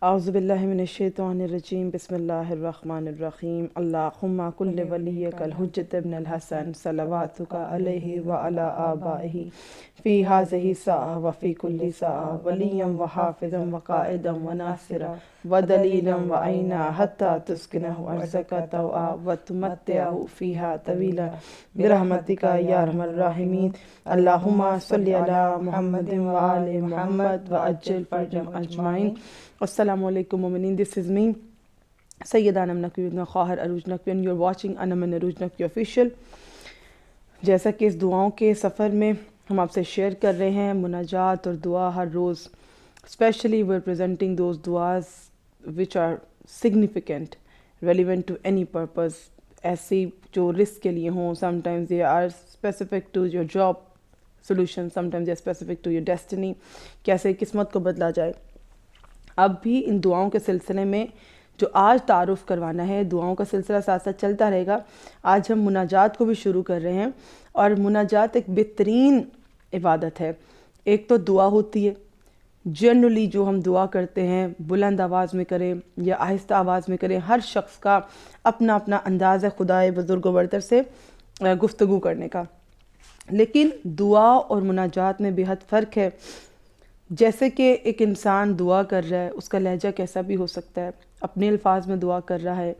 اعوذ باللہ من الشیطان الرجیم بسم اللہ الرحمن الرحیم اللہم کل ولیک الحجۃ ابن الحسن صلواتک علیہ وعلی آبائہ فی ہذہ الساعۃ وفی کل ساعۃ ولیا وحافظا وقائدا وناصرا ودلیلا وعینا حتی تسکنہ ارضک طوعا وتمتعہ فیہا طویلا برحمتک یا ارحم الراحمین اللہم صلی علی محمد وآل محمد وعجل فرجهم اجمعین۔ السلام علیکم مومنین، دس از می سیدہ انم نقوی ابن خواہر Urooj Naqvi and you are watching Anam Urooj Naqvi official. جیسا کہ اس دعاؤں کے سفر میں ہم آپ سے شیئر کر رہے ہیں مناجات اور دعا ہر روز، specially we are presenting those دعاز which are significant relevant to any purpose, ایسی جو رزق کے لیے ہوں، sometimes they are specific to your job solution, sometimes they are specific to your destiny, کیسے قسمت کو بدلا جائے۔ اب بھی ان دعاؤں کے سلسلے میں جو آج تعارف کروانا ہے، دعاؤں کا سلسلہ ساتھ ساتھ چلتا رہے گا۔ آج ہم مناجات کو بھی شروع کر رہے ہیں، اور مناجات ایک بہترین عبادت ہے۔ ایک تو دعا ہوتی ہے، جنرلی جو ہم دعا کرتے ہیں بلند آواز میں کریں یا آہستہ آواز میں کریں، ہر شخص کا اپنا اپنا انداز ہے خدائے بزرگ و برتر سے گفتگو کرنے کا، لیکن دعا اور مناجات میں بے حد فرق ہے۔ جیسے کہ ایک انسان دعا کر رہا ہے، اس کا لہجہ کیسا بھی ہو سکتا ہے، اپنے الفاظ میں دعا کر رہا ہے،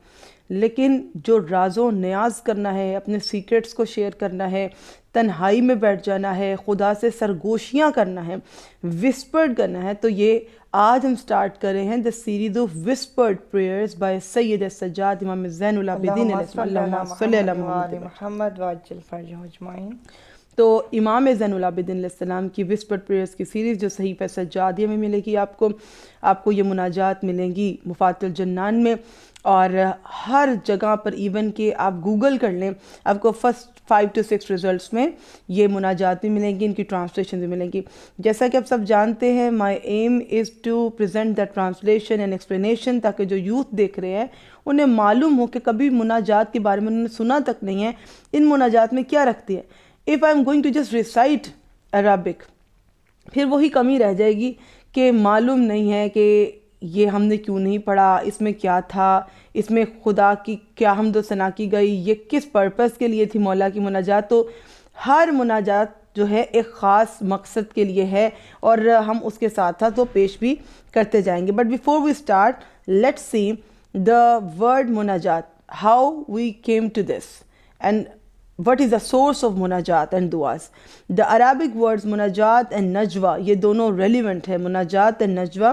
لیکن جو راز و نیاز کرنا ہے، اپنے سیکرٹس کو شیئر کرنا ہے، تنہائی میں بیٹھ جانا ہے، خدا سے سرگوشیاں کرنا ہے، وسپرڈ کرنا ہے، تو یہ آج ہم سٹارٹ کر رہے ہیں the series of whispered prayers by سید السجاد امام زین العابدین اللہم صلی علی محمد وعجل فرجهم اجمعین۔ تو امام زین العابدین علیہ السلام کی وسپرڈ پریئرز کی سیریز جو صحیفہ سجادیہ میں ملے گی، آپ کو یہ مناجات ملیں گی مفاتح الجنان میں، اور ہر جگہ پر، ایون کہ آپ گوگل کر لیں، آپ کو فرسٹ 5 to 6 ریزلٹس میں یہ مناجات بھی ملیں گی، ان کی ٹرانسلیشن بھی ملیں گی۔ جیسا کہ آپ سب جانتے ہیں، my aim is to present the translation and explanation, تاکہ جو یوتھ دیکھ رہے ہیں انہیں معلوم ہو کہ کبھی مناجات کے بارے میں انہوں نے سنا تک نہیں ہے، ان مناجات میں کیا رکھتی ہے۔ if I am going to just recite Arabic، پھر وہی کمی رہ جائے گی کہ معلوم نہیں ہے کہ یہ ہم نے کیوں نہیں پڑھا، اس میں کیا تھا، اس میں خدا کی کیا حمد و ثنا کی گئی، یہ کس پرپس کے لیے تھی مولا کی مناجات۔ تو ہر مناجات جو ہے ایک خاص مقصد کے لیے ہے، اور ہم اس کے ساتھ ساتھ وہ پیش بھی کرتے جائیں گے۔ But before we start, let's see the word مناجات، how we came to this and what is the source of مناجات and duas۔ the Arabic words مناجات and نجوہ، یہ دونوں relevant ہے۔ مناجات and نجوہ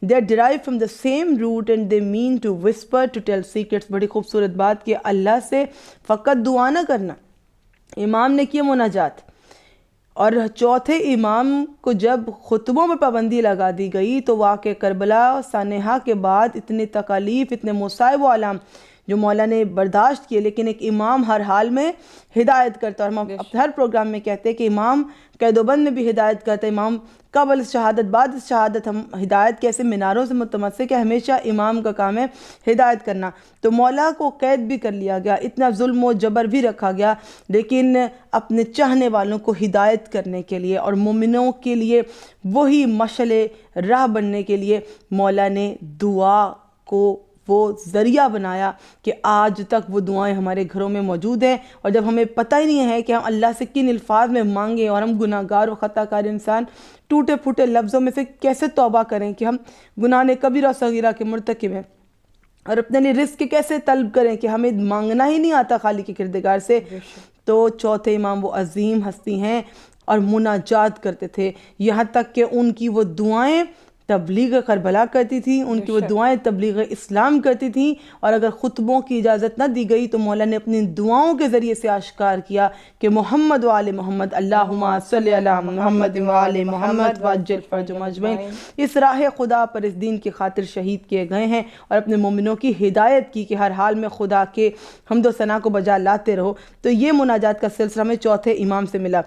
they are derived from the same root and they mean to whisper, to tell secrets۔ بڑی خوبصورت بات کہ اللہ سے فقط دعا نہ کرنا، امام نے کیا مناجات، اور چوتھے امام کو جب خطبوں میں پابندی لگا دی گئی تو واقع کربلا سانحہ کے بعد اتنے تکالیف، اتنے مصائب و آلام جو مولا نے برداشت کیے، لیکن ایک امام ہر حال میں ہدایت کرتا ہے، اور ہم ہر پروگرام میں کہتے ہیں کہ امام قید و بند میں بھی ہدایت کرتا ہے۔ امام قبل شہادت بعد شہادت، ہم ہدایت کیسے میناروں سے متمسک ہے، ہمیشہ امام کا کام ہے ہدایت کرنا۔ تو مولا کو قید بھی کر لیا گیا، اتنا ظلم و جبر بھی رکھا گیا، لیکن اپنے چاہنے والوں کو ہدایت کرنے کے لیے اور مومنوں کے لیے وہی مشعل راہ بننے کے لیے مولا نے دعا کو وہ ذریعہ بنایا کہ آج تک وہ دعائیں ہمارے گھروں میں موجود ہیں۔ اور جب ہمیں پتہ ہی نہیں ہے کہ ہم اللہ سے کن الفاظ میں مانگیں، اور ہم گناہ گار و خطا کار انسان ٹوٹے پھوٹے لفظوں میں سے کیسے توبہ کریں کہ ہم گناہ کبیرہ صغیرہ کے مرتکب ہیں، اور اپنے لیے رزق کیسے طلب کریں کہ ہمیں مانگنا ہی نہیں آتا خالق کے کردگار سے۔ تو چوتھے امام وہ عظیم ہستی ہیں اور مناجات کرتے تھے، یہاں تک کہ ان کی وہ دعائیں تبلیغ کربلا کرتی تھیں، ان کی وہ دعائیں تبلیغ اسلام کرتی تھیں، اور اگر خطبوں کی اجازت نہ دی گئی تو مولا نے اپنی دعاؤں کے ذریعے سے آشکار کیا کہ محمد وآل محمد، اللہم صلی علی محمد وآل محمد وعجل فرجهم اجمعین۔ اس راہ خدا پر اس دین کی خاطر شہید کیے گئے ہیں، اور اپنے مومنوں کی ہدایت کی کہ ہر حال میں خدا کے حمد و ثنا کو بجا لاتے رہو۔ تو یہ مناجات کا سلسلہ ہمیں چوتھے امام سے ملا۔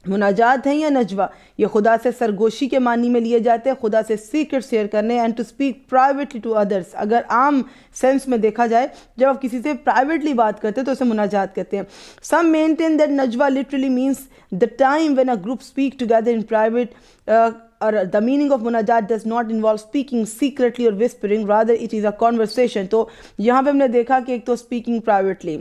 مناجات ہیں یا نجوہ، یہ خدا سے سرگوشی کے معنی میں لیے جاتے ہیں، خدا سے سیکرٹ شیئر کرنے، and to speak privately to others. اگر عام سینس میں دیکھا جائے، جب آپ کسی سے پرائیویٹلی بات کرتے ہیں تو اسے مناجات کہتے ہیں۔ سم مینٹین دیٹ نجوہ literally means the time when a group speak together in private, or the meaning of munajat does not involve speaking secretly or whispering, rather it is a conversation۔ تو یہاں پہ ہم نے دیکھا کہ ایک تو speaking privately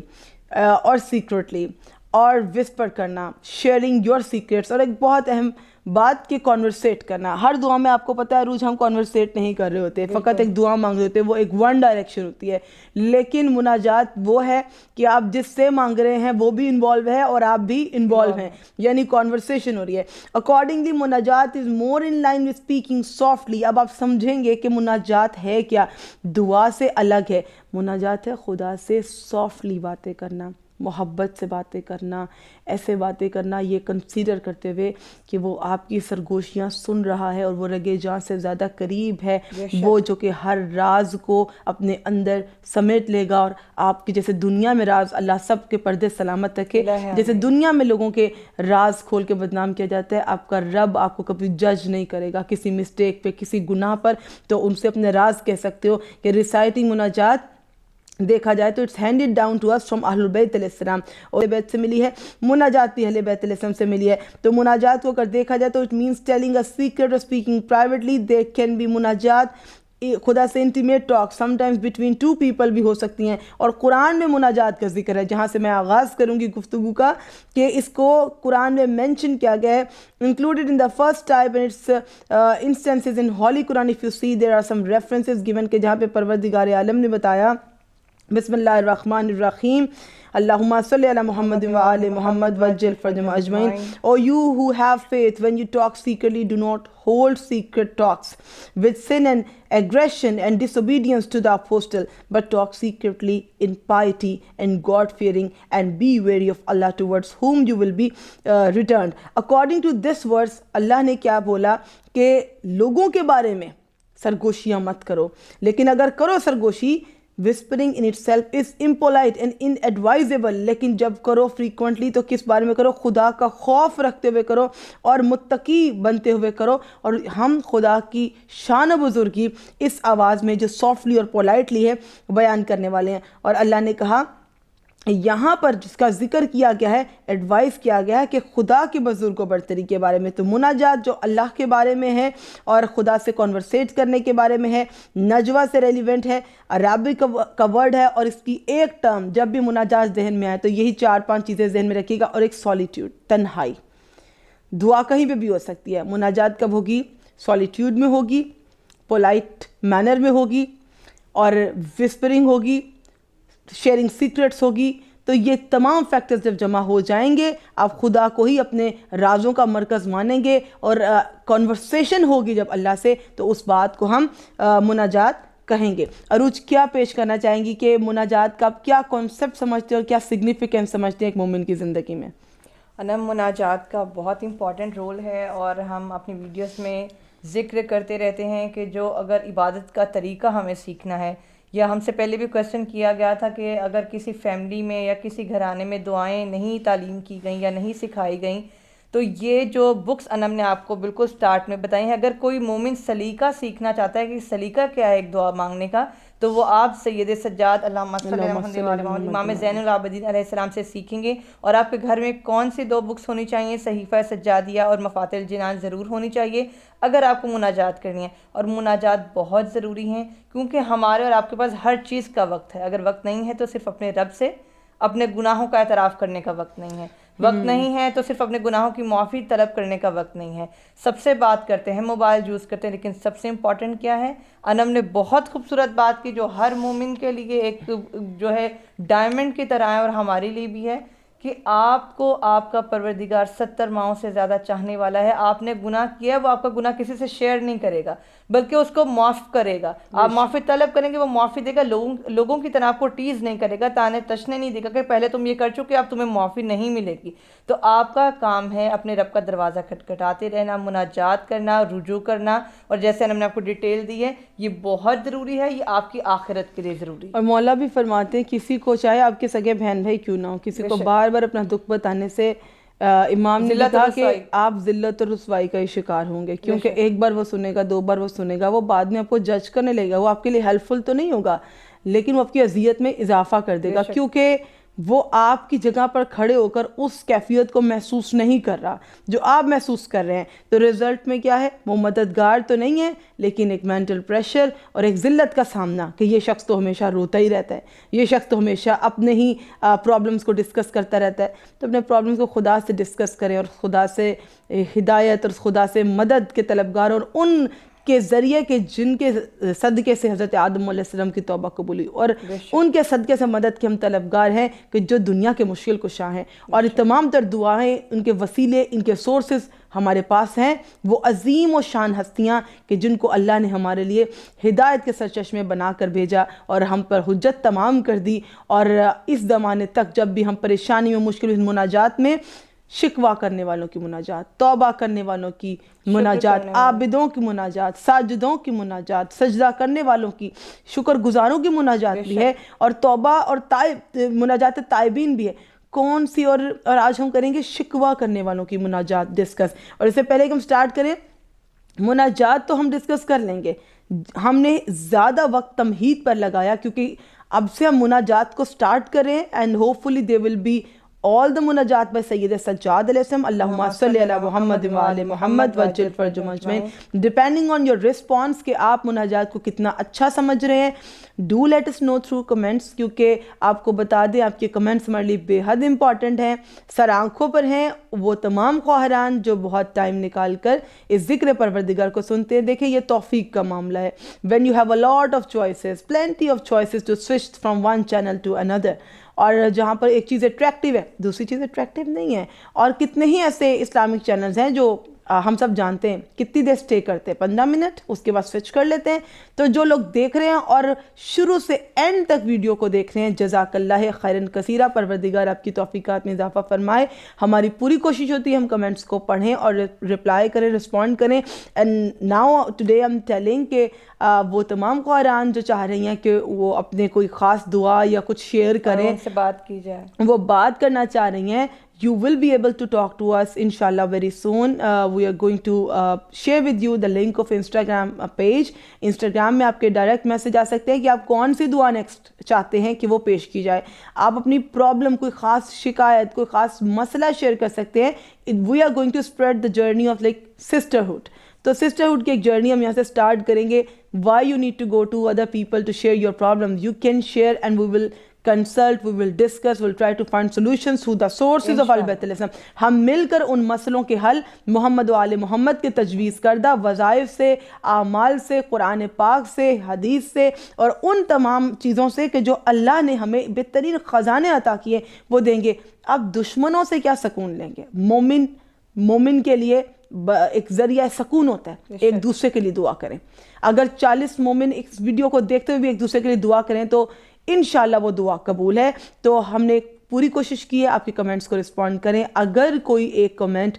اور secretly اور whisper کرنا، sharing your secrets، اور ایک بہت اہم بات کے conversate کرنا۔ ہر دعا میں آپ کو پتہ ہے روز ہم conversate نہیں کر رہے ہوتے، فقط ایک دعا مانگ رہے ہوتے، وہ ایک one direction ہوتی ہے، لیکن مناجات وہ ہے کہ آپ جس سے مانگ رہے ہیں وہ بھی انوالو ہے اور آپ بھی انوالو ہیں، یعنی conversation ہو رہی ہے۔ accordingly مناجات is more in line with speaking softly۔ اب آپ سمجھیں گے کہ مناجات ہے کیا، دعا سے الگ ہے۔ مناجات ہے خدا سے softly باتیں کرنا، محبت سے باتیں کرنا، ایسے باتیں کرنا یہ کنسیڈر کرتے ہوئے کہ وہ آپ کی سرگوشیاں سن رہا ہے اور وہ رگے جان سے زیادہ قریب ہے، وہ جو کہ ہر راز کو اپنے اندر سمیٹ لے گا۔ اور آپ کی جیسے دنیا میں راز، اللہ سب کے پردے سلامت رکھے، جیسے دنیا میں لوگوں کے راز کھول کے بدنام کیا جاتا ہے، آپ کا رب آپ کو کبھی جج نہیں کرے گا کسی مسٹیک پہ، کسی گناہ پر، تو ان سے اپنے راز کہہ سکتے ہو۔ کہ ریسائٹنگ مناجات دیکھا جائے تو it's handed down to us from اہل البیت علیہ السلام، اور اہل بیت سے ملی ہے، مناجات بھی اہل بیت علیہ السلام سے ملی ہے۔ تو مناجات کو اگر دیکھا جائے تو it means telling a secret اور speaking privately. They can be مناجات خدا سے intimate talk sometimes between two people بھی ہو سکتی ہیں۔ اور قرآن میں مناجات کا ذکر ہے، جہاں سے میں آغاز کروں گی گفتگو کا، کہ اس کو قرآن میں مینشن کیا گیا ہے، included in the first type and its instances in Holy Quran. If you see there are some references given کہ جہاں پہ پروردگار عالم نے بتایا بسم اللہ الرحمن الرحیم اللہم صلی علی محمد وآل محمد وجل فرجم اجمعین۔ O you who have faith, when you talk secretly, do not hold secret talks with sin and aggression and disobedience to the apostle, but talk secretly in piety and God-fearing, and be wary of Allah, towards whom you will be returned۔ According to this verse اللہ نے کیا بولا کہ لوگوں کے بارے میں سرگوشیاں مت کرو، لیکن اگر کرو سرگوشی، whispering in itself is impolite and inadvisable، لیکن جب کرو frequently تو کس بارے میں کرو، خدا کا خوف رکھتے ہوئے کرو اور متقی بنتے ہوئے کرو۔ اور ہم خدا کی شان و بزرگی اس آواز میں جو سافٹلی اور پولائٹلی ہے بیان کرنے والے ہیں۔ اور اللہ نے کہا یہاں پر جس کا ذکر کیا گیا ہے، ایڈوائز کیا گیا ہے کہ خدا کی بزرگ و برتری کے بارے میں۔ تو مناجات جو اللہ کے بارے میں ہے اور خدا سے کنورسیٹ کرنے کے بارے میں ہے، نجوہ سے ریلیونٹ ہے، عربی کا ورڈ ہے، اور اس کی ایک ٹرم جب بھی مناجات ذہن میں آئے تو یہی 4-5 چیزیں ذہن میں رکھیے گا۔ اور ایک سولیٹیوڈ، تنہائی، دعا کہیں پہ بھی ہو سکتی ہے، مناجات کب ہوگی؟ سولیٹیوڈ میں ہوگی، پولائٹ مینر میں ہوگی، اور وسپرنگ ہوگی، شیئرنگ سیکرٹس ہوگی۔ تو یہ تمام فیکٹرز جب جمع ہو جائیں گے، آپ خدا کو ہی اپنے رازوں کا مرکز مانیں گے، اور کنورسیشن ہوگی جب اللہ سے، تو اس بات کو ہم مناجات کہیں گے۔ عروج کیا پیش کرنا چاہیں گی کہ مناجات کا کیا کانسیپٹ سمجھتے ہیں اور کیا سگنیفیکنس سمجھتے ہیں ایک مومن کی زندگی میں؟ انم مناجات کا بہت امپورٹنٹ رول ہے، اور ہم اپنی ویڈیوز میں ذکر کرتے رہتے ہیں کہ جو اگر عبادت کا طریقہ ہمیں سیکھنا ہے، یا ہم سے پہلے بھی کویسچن کیا گیا تھا کہ اگر کسی فیملی میں یا کسی گھرانے میں دعائیں نہیں تعلیم کی گئیں یا نہیں سکھائی گئیں، تو یہ جو بکس انم نے آپ کو بالکل سٹارٹ میں بتائی ہیں، اگر کوئی مومن سلیقہ سیکھنا چاہتا ہے کہ سلیقہ کیا ہے ایک دعا مانگنے کا، تو وہ آپ سید سجاد اللہم صلی علی محمد امام زین العابدین علیہ السلام سے سیکھیں گے۔ اور آپ کے گھر میں کون سی 2 بکس ہونی چاہیے؟ صحیفہ سجادیہ اور مفاتح الجنان ضرور ہونی چاہیے اگر آپ کو مناجات کرنی ہے۔ اور مناجات بہت ضروری ہیں، کیونکہ ہمارے اور آپ کے پاس ہر چیز کا وقت ہے۔ اگر وقت نہیں ہے تو صرف اپنے رب سے اپنے گناہوں کا اعتراف کرنے کا وقت نہیں ہے، وقت نہیں ہے تو صرف اپنے گناہوں کی معافی طلب کرنے کا وقت نہیں ہے۔ سب سے بات کرتے ہیں، موبائل یوز کرتے ہیں، لیکن سب سے امپورٹنٹ کیا ہے؟ انم نے بہت خوبصورت بات کی جو ہر مومن کے لیے ایک جو ہے ڈائمنڈ کی طرح ہے، اور ہمارے لیے بھی ہے، کہ آپ کو آپ کا پروردگار 70 ماہوں سے زیادہ چاہنے والا ہے۔ آپ نے گناہ کیا ہے، وہ آپ کا گناہ کسی سے شیئر نہیں کرے گا، بلکہ اس کو معاف کرے گا۔ آپ معافی طلب کریں گے، وہ معافی دے گا۔ لوگوں کی طرح آپ کو ٹیز نہیں کرے گا، تانے تشنے نہیں دے گا کہ پہلے تم یہ کر چکے اب تمہیں معافی نہیں ملے گی۔ تو آپ کا کام ہے اپنے رب کا دروازہ کھٹکھٹاتے رہنا، مناجات کرنا، رجوع کرنا، اور جیسے ہم نے آپ کو ڈیٹیل دی ہے، یہ بہت ضروری ہے، یہ آپ کی آخرت کے لیے ضروری ہے۔ اور مولا بھی فرماتے ہیں کسی کو، چاہے آپ کے سگے بہن بھائی کیوں نہ ہو، کسی کو بار بار اپنا دکھ بتانے سے امام نے کہا کہ آپ ذلت اور رسوائی کا ہی شکار ہوں گے، کیونکہ ایک بار وہ سنے گا، دو بار وہ سنے گا، وہ بعد میں آپ کو جج کرنے لگے گا، وہ آپ کے لیے ہیلپ فل تو نہیں ہوگا لیکن وہ آپ کی اذیت میں اضافہ کر دے گا، کیونکہ وہ آپ کی جگہ پر کھڑے ہو کر اس کیفیت کو محسوس نہیں کر رہا جو آپ محسوس کر رہے ہیں۔ تو رزلٹ میں کیا ہے؟ وہ مددگار تو نہیں ہے لیکن ایک مینٹل پریشر اور ایک ذلت کا سامنا کہ یہ شخص تو ہمیشہ روتا ہی رہتا ہے، یہ شخص تو ہمیشہ اپنے ہی پرابلمس کو ڈسکس کرتا رہتا ہے۔ تو اپنے پرابلمس کو خدا سے ڈسکس کریں اور خدا سے ہدایت اور خدا سے مدد کے طلبگار، اور ان کے ذریعے کہ جن کے صدقے سے حضرت آدم علیہ السلام کی توبہ قبول ہوئی، اور ان کے صدقے سے مدد کے ہم طلبگار ہیں کہ جو دنیا کے مشکل کشا ہیں، اور تمام تر دعائیں ان کے وسیلے، ان کے سورسز ہمارے پاس ہیں، وہ عظیم و شان ہستیاں کہ جن کو اللہ نے ہمارے لیے ہدایت کے سرچشمے بنا کر بھیجا اور ہم پر حجت تمام کر دی، اور اس زمانے تک جب بھی ہم پریشانی میں، مشکل مناجات میں، شکوہ کرنے والوں کی مناجات، توبہ کرنے والوں کی مناجات، عابدوں کی مناجات، ساجدوں کی مناجات، سجدہ کرنے والوں کی، شکر گزاروں کی مناجات بھی ہے، اور توبہ اور مناجات تائبین بھی ہے۔ کون سی؟ اور آج ہم کریں گے شکوہ کرنے والوں کی مناجات ڈسکس۔ اور اس سے پہلے کہ ہم سٹارٹ کریں، مناجات تو ہم ڈسکس کر لیں گے، ہم نے زیادہ وقت تمہید پر لگایا کیونکہ اب سے ہم مناجات کو سٹارٹ کریں، and hopefully they will be all the مناجات by سید سجاد علیہ السلام، اللہم صلی علی محمد وآل محمد وجل فرجہم اجمعین، ڈیپینڈنگ آن یور رسپانس کہ آپ مناجات کو کتنا اچھا سمجھ رہے ہیں۔ Do let us know through comments, کیونکہ آپ کو بتا دیں آپ کے کمنٹس ہمارے لیے بے حد امپورٹنٹ ہیں۔ سر آنکھوں پر ہیں وہ تمام خواہران جو بہت ٹائم نکال کر اس ذکر پروردگار کو سنتے ہیں۔ دیکھیں یہ توفیق کا معاملہ ہے، when you have a lot of choices, plenty of choices to switch from one channel to another، اور جہاں پر ایک چیز اٹریکٹیو ہے دوسری چیز اٹریکٹیو نہیں ہے، اور کتنے ہی ایسے اسلامک چینلز ہیں جو ہم سب جانتے ہیں کتنی دیر سٹے کرتے ہیں، 15 منٹ، اس کے بعد سوئچ کر لیتے ہیں۔ تو جو لوگ دیکھ رہے ہیں اور شروع سے اینڈ تک ویڈیو کو دیکھ رہے ہیں، جزاک اللہ خیراً کثیرہ، پروردگار آپ کی توفیقات میں اضافہ فرمائے۔ ہماری پوری کوشش ہوتی ہے ہم کمنٹس کو پڑھیں اور رپلائی کریں، رسپونڈ کریں۔ And now today am telling کہ وہ تمام قرآن جو چاہ رہی ہیں کہ وہ اپنے کوئی خاص دعا یا کچھ شیئر کریں، ان سے بات کی جائے، وہ بات کرنا چاہ رہی ہیں، you will be able to talk to us inshallah very soon. We are going to share with you the link of Instagram page. Instagram میں آپ کے ڈائریکٹ میسج آ سکتے ہیں کہ آپ کون سی دعا نیکسٹ چاہتے ہیں کہ وہ پیش کی جائے۔ آپ اپنی پرابلم، کوئی خاص شکایت، کوئی خاص مسئلہ شیئر کر سکتے ہیں۔ We are going to spread the journey of like sisterhood. تو سسٹرہڈ کی ایک جرنی ہم یہاں سے سٹارٹ کریں گے۔ Why you need to go to other people to share your problems? You can share and we will consult, we will discuss, we will try to find solutions through the sources of Ahl Bayt علیہ السلام۔ ہم مل کر ان مسئلوں کے حل محمد و آل محمد کے تجویز کردہ وظائف سے، اعمال سے، قرآن پاک سے، حدیث سے، اور ان تمام چیزوں سے کہ جو اللہ نے ہمیں بہترین خزانے عطا کیے وہ دیں گے۔ اب دشمنوں سے کیا سکون لیں گے؟ مومن کے لیے ایک ذریعہ سکون ہوتا ہے ایک دوسرے کے لیے دعا کریں۔ اگر 40 مومن اس ویڈیو کو دیکھتے ہوئے بھی ایک دوسرے کے لیے دعا کریں تو انشاءاللہ وہ دعا قبول ہے۔ تو ہم نے پوری کوشش کی ہے آپ کے کمنٹس کو رسپونڈ کریں۔ اگر کوئی ایک کمنٹ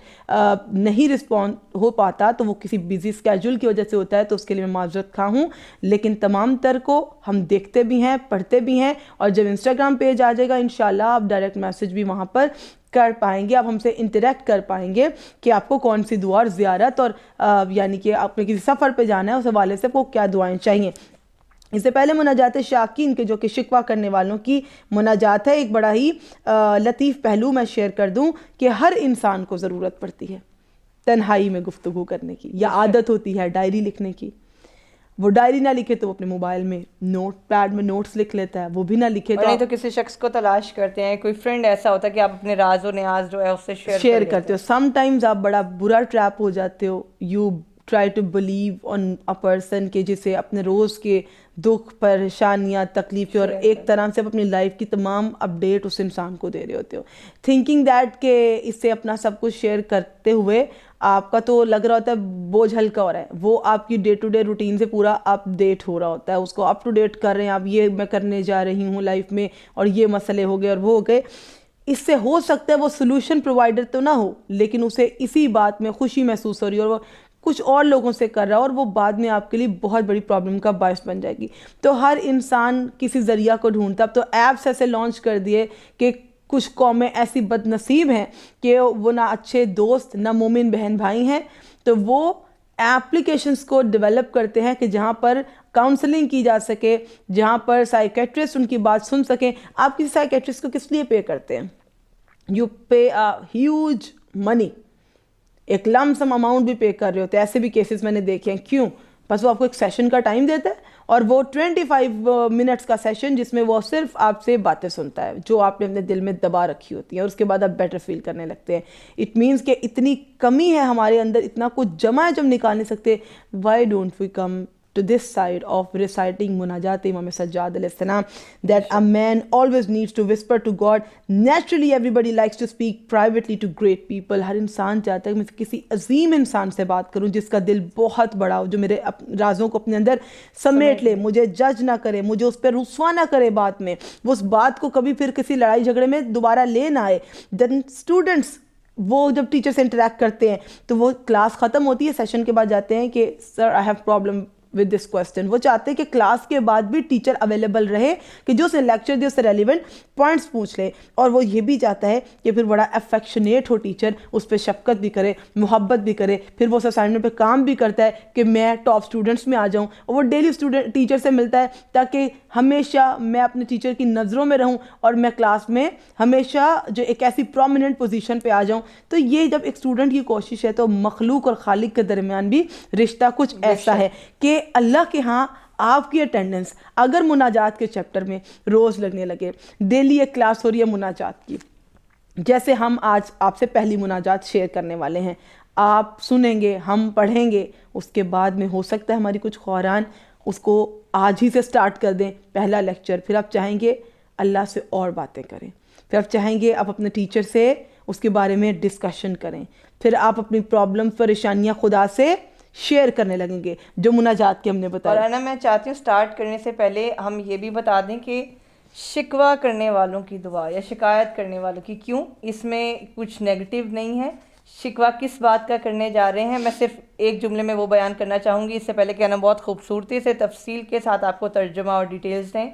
نہیں رسپونڈ ہو پاتا تو وہ کسی بیزی اسکیجول کی وجہ سے ہوتا ہے، تو اس کے لیے میں معذرت خواہ ہوں، لیکن تمام تر کو ہم دیکھتے بھی ہیں، پڑھتے بھی ہیں، اور جب انسٹاگرام پیج آ جائے گا انشاءاللہ آپ ڈائریکٹ میسج بھی وہاں پر کر پائیں گے، آپ ہم سے انٹریکٹ کر پائیں گے کہ آپ کو کون سی دعا اور زیارت اور یعنی کہ آپ نے کسی سفر پہ جانا ہے اس حوالے سے کو کیا دعائیں چاہیے۔ اس سے پہلے مناجات شاکین کے جو کہ شکوہ کرنے والوں کی مناجات ہے، ایک بڑا ہی لطیف پہلو میں شیئر کر دوں کہ ہر انسان کو ضرورت پڑتی ہے تنہائی میں گفتگو کرنے کی، یا عادت ہوتی ہے ڈائری لکھنے کی۔ وہ ڈائری نہ لکھے تو وہ اپنے موبائل میں نوٹ پیڈ میں نوٹس لکھ لیتا ہے، وہ بھی نہ لکھے تو کسی شخص کو تلاش کرتے ہیں، کوئی فرینڈ ایسا ہوتا ہے کہ آپ اپنے راز و نیاز جو ہے اس سے شیئر کرتے ہو۔ سم ٹائمز آپ بڑا برا ٹریپ ہو جاتے ہو، you try to believe on a person کہ جسے اپنے روز کے دکھ، پریشانیاں، تکلیفیں اور ایک طرح سے اپنی لائف کی تمام اپڈیٹ اس انسان کو دے رہے ہوتے ہو، تھنکنگ دیٹ کہ اس سے اپنا سب کچھ شیئر کرتے ہوئے آپ کا تو لگ رہا ہوتا ہے بوجھ ہلکا ہو رہا ہے، وہ آپ کی ڈے ٹو ڈے روٹین سے پورا اپ ڈیٹ ہو رہا ہوتا ہے، اس کو اپ ٹو ڈیٹ کر رہے ہیں آپ، یہ میں کرنے جا رہی ہوں لائف میں اور یہ مسئلے ہو گئے اور وہ ہو گئے۔ اس سے ہو سکتا ہے وہ سلوشن پرووائڈر تو نہ ہو، لیکن اسے اسی بات میں خوشی محسوس ہو رہی ہے اور وہ کچھ اور لوگوں سے کر رہا ہے، اور وہ بعد میں آپ کے لیے بہت بڑی پرابلم کا باعث بن جائے گی۔ تو ہر انسان کسی ذریعہ کو ڈھونڈتا، اب تو ایپس ایسے لانچ کر دیے کہ کچھ قومیں ایسی بد نصیب ہیں کہ وہ نہ اچھے دوست نہ مومن بہن بھائی ہیں، تو وہ ایپلیکیشنز کو ڈیولپ کرتے ہیں کہ جہاں پر کاؤنسلنگ کی جا سکے، جہاں پر سائیکیٹرسٹ ان کی بات سن سکیں. آپ کسی سائیکیٹرسٹ کو کس لیے پے کرتے ہیں؟ یو پے ہیوج منی، ایک لم سم اماؤنٹ بھی پے کر رہے ہوتے ہیں. ایسے بھی کیسز میں نے دیکھے ہیں. کیوں؟ بس وہ آپ کو ایک سیشن کا ٹائم دیتا ہے، اور وہ 25 منٹس کا سیشن جس میں وہ صرف آپ سے باتیں سنتا ہے جو آپ نے اپنے دل میں دبا رکھی ہوتی ہیں، اور اس کے بعد آپ بیٹر فیل کرنے لگتے ہیں. اٹ مینس کہ اتنی کمی ہے ہمارے اندر، اتنا کچھ جمع ہے جو ہم نکال نہیں سکتے. Why don't we come to this side of reciting munajat Imam Sajjad alayhi salam, that a man always needs to whisper to God. Naturally everybody likes to speak privately to great people. ہر انسان چاہتا ہے کہ میں کسی عظیم انسان سے بات کروں جس کا دل بہت بڑا ہو، جو میرے رازوں کو اپنے اندر سمیٹ لے، مجھے جج نہ کرے، مجھے اس پہ رسوا نہ کرے بات میں، وہ اس بات کو کبھی پھر کسی لڑائی جھگڑے میں دوبارہ لے نہ آئے. دین اسٹوڈنٹس وہ جب ٹیچر سے انٹریکٹ کرتے ہیں تو وہ کلاس ختم ہوتی ہے، سیشن کے بعد جاتے ہیں کہ sir I have problem with this question. وہ چاہتے ہیں کہ کلاس کے بعد بھی ٹیچر اویلیبل رہے کہ جو اسے لیکچر دے اس سے ریلیونٹ پوائنٹس پوچھ لے. اور وہ یہ بھی چاہتا ہے کہ پھر بڑا افیکشنیٹ ہو ٹیچر، اس پہ شفقت بھی کرے، محبت بھی کرے. پھر وہ اس اسائنمنٹ پہ کام بھی کرتا ہے کہ میں ٹاپ اسٹوڈنٹس میں آ جاؤں، اور وہ ڈیلی ٹیچر سے ملتا ہے تاکہ ہمیشہ میں اپنے ٹیچر کی نظروں میں رہوں اور میں کلاس میں ہمیشہ جو ایک ایسی پرومیننٹ پوزیشن پہ آ جاؤں. تو یہ جب ایک اسٹوڈنٹ کی کوشش ہے تو مخلوق اور خالق کے درمیان بھی رشتہ کچھ ایسا ہے کہ اللہ کے ہاں آپ کی اٹینڈنس اگر مناجات کے چیپٹر میں روز لگنے لگے، ڈیلی ایک کلاس ہو رہی ہے مناجات کی، جیسے ہم آج آپ سے پہلی مناجات شیئر کرنے والے ہیں، آپ سنیں گے، ہم پڑھیں گے، اس کے بعد میں ہو سکتا ہے ہماری کچھ خوران اس کو آج ہی سے سٹارٹ کر دیں پہلا لیکچر. پھر آپ چاہیں گے اللہ سے اور باتیں کریں، پھر آپ چاہیں گے آپ اپنے ٹیچر سے اس کے بارے میں ڈسکشن کریں، پھر آپ اپنی پرابلم پریشانیاں خدا سے شیئر کرنے لگیں گے جو مناجات کے ہم نے بتایا. اور انا میں چاہتی ہوں سٹارٹ کرنے سے پہلے ہم یہ بھی بتا دیں کہ شکوہ کرنے والوں کی دعا یا شکایت کرنے والوں کی کیوں، اس میں کچھ نیگیٹو نہیں ہے. شکوہ کس بات کا کرنے جا رہے ہیں میں صرف ایک جملے میں وہ بیان کرنا چاہوں گی، اس سے پہلے کہ انا بہت خوبصورتی سے تفصیل کے ساتھ آپ کو ترجمہ اور ڈیٹیلز دیں.